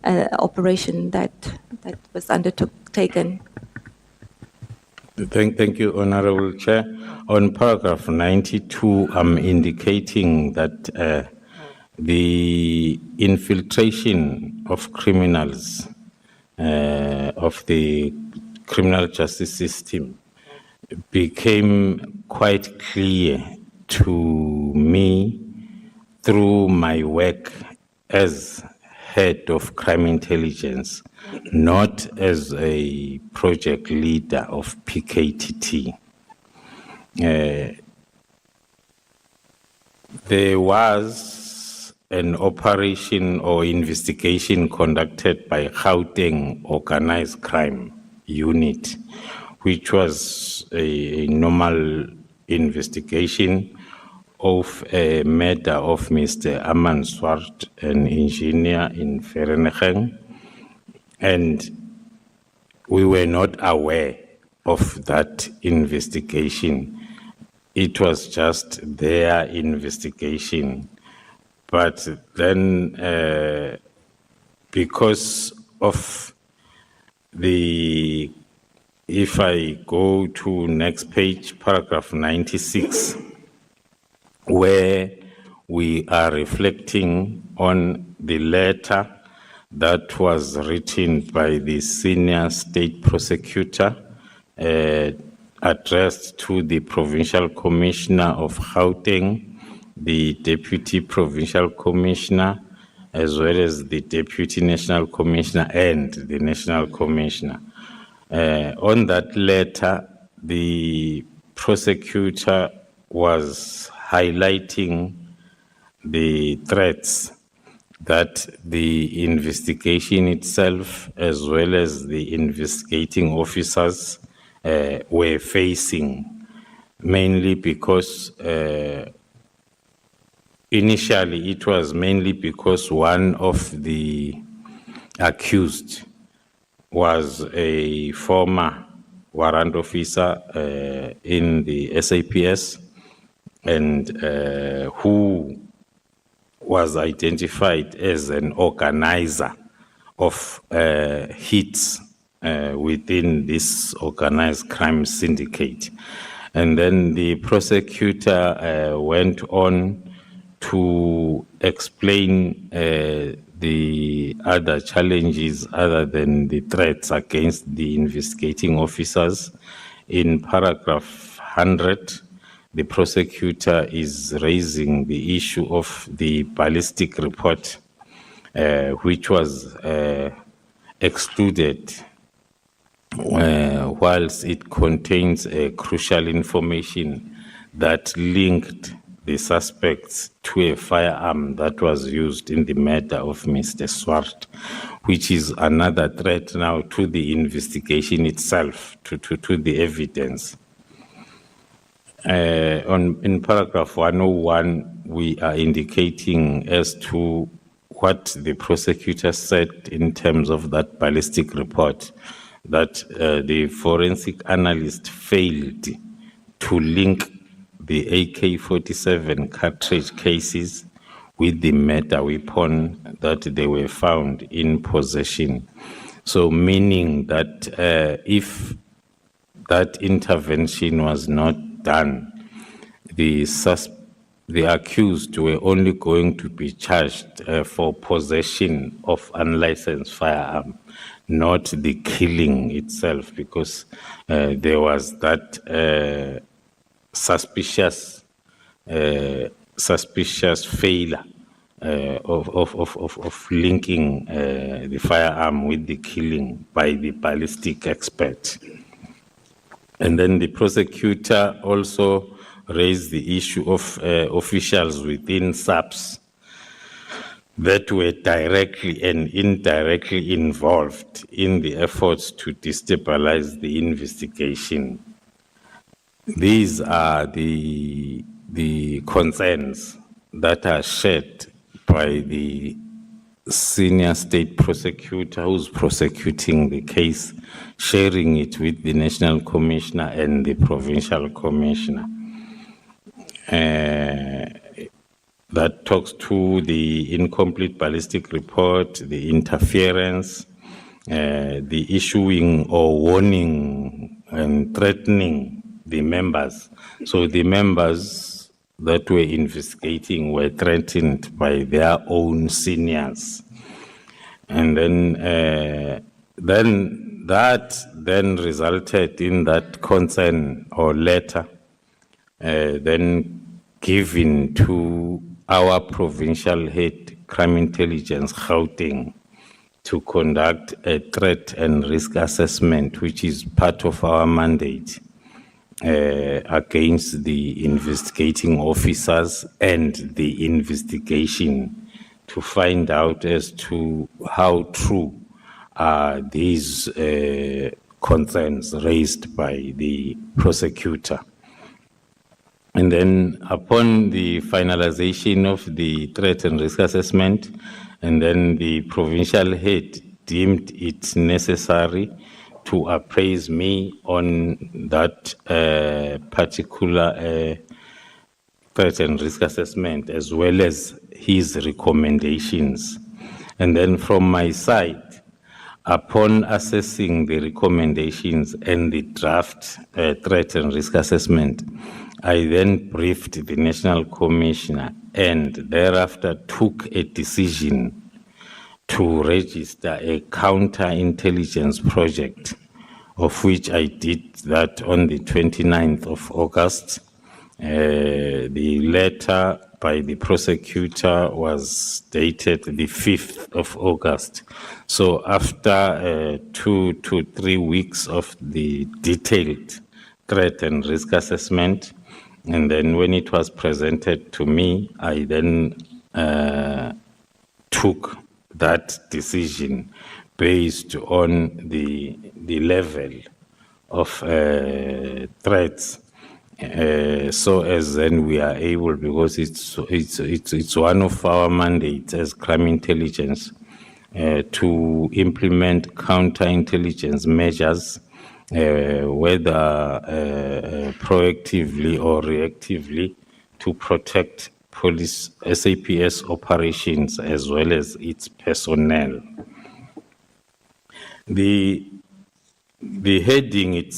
operation that was undertaken. Thank you, Honorable Chair. On paragraph 92, I'm indicating that the infiltration of criminals of the criminal justice system became quite clear to me through my work as head of crime intelligence, not as a project leader of PKTT. There was an operation or investigation conducted by Gauteng Organized Crime Unit, which was a normal investigation of a murder of Mr. Aman Swart, an engineer in Vereeniging, and we were not aware of that investigation. It was just their investigation. But then, because of the, if I go to next page, paragraph 96, where we are reflecting on the letter that was written by the senior state prosecutor addressed to the provincial commissioner of Gauteng, the deputy provincial commissioner, as well as the deputy national commissioner and the national commissioner. On that letter, the prosecutor was highlighting the threats that the investigation itself, as well as the investigating officers, were facing, mainly because initially it was mainly because one of the accused was a former warrant officer in the SAPS, and who was identified as an organizer of hits within this organized crime syndicate. And then the prosecutor went on to explain the other challenges other than the threats against the investigating officers. In paragraph 100, the prosecutor is raising the issue of the ballistic report, which was excluded whilst it contains crucial information that linked the suspects to a firearm that was used in the murder of Mr. Swart, which is another threat now to the investigation itself, to the evidence. In paragraph 101, we are indicating as to what the prosecutor said in terms of that ballistic report, that the forensic analyst failed to link the AK-47 cartridge cases with the murder weapon that they were found in possession. So meaning that if that intervention was not done, the accused were only going to be charged for possession of unlicensed firearm, not the killing itself, because there was that suspicious failure of linking the firearm with the killing by the ballistic expert. And then the prosecutor also raised the issue of officials within SAPS that were directly and indirectly involved in the efforts to destabilize the investigation. These are the concerns that are shared by the senior state prosecutor who's prosecuting the case, sharing it with the national commissioner and the provincial commissioner. that talks to the incomplete ballistic report, the interference, the issuing or warning and threatening the members. So the members that were investigating were threatened by their own seniors. And then that resulted in that concern or letter then given to our provincial head, Crime Intelligence, Gauteng, to conduct a threat and risk assessment, which is part of our mandate against the investigating officers and the investigation to find out as to how true are these concerns raised by the prosecutor. And then upon the finalization of the threat and risk assessment, and then the provincial head deemed it necessary to appraise me on that particular threat and risk assessment, as well as his recommendations. And then from my side, upon assessing the recommendations and the draft threat and risk assessment, I then briefed the National Commissioner and thereafter took a decision to register a counterintelligence project, of which I did that on the 29th of August. The letter by the prosecutor was dated the 5th of August. So after 2 to 3 weeks of the detailed threat and risk assessment, and then when it was presented to me, I then took that decision based on the level of threats. So as then we are able, because it's one of our mandates as crime intelligence to implement counterintelligence measures, whether proactively or reactively, to protect police SAPS operations as well as its personnel. The heading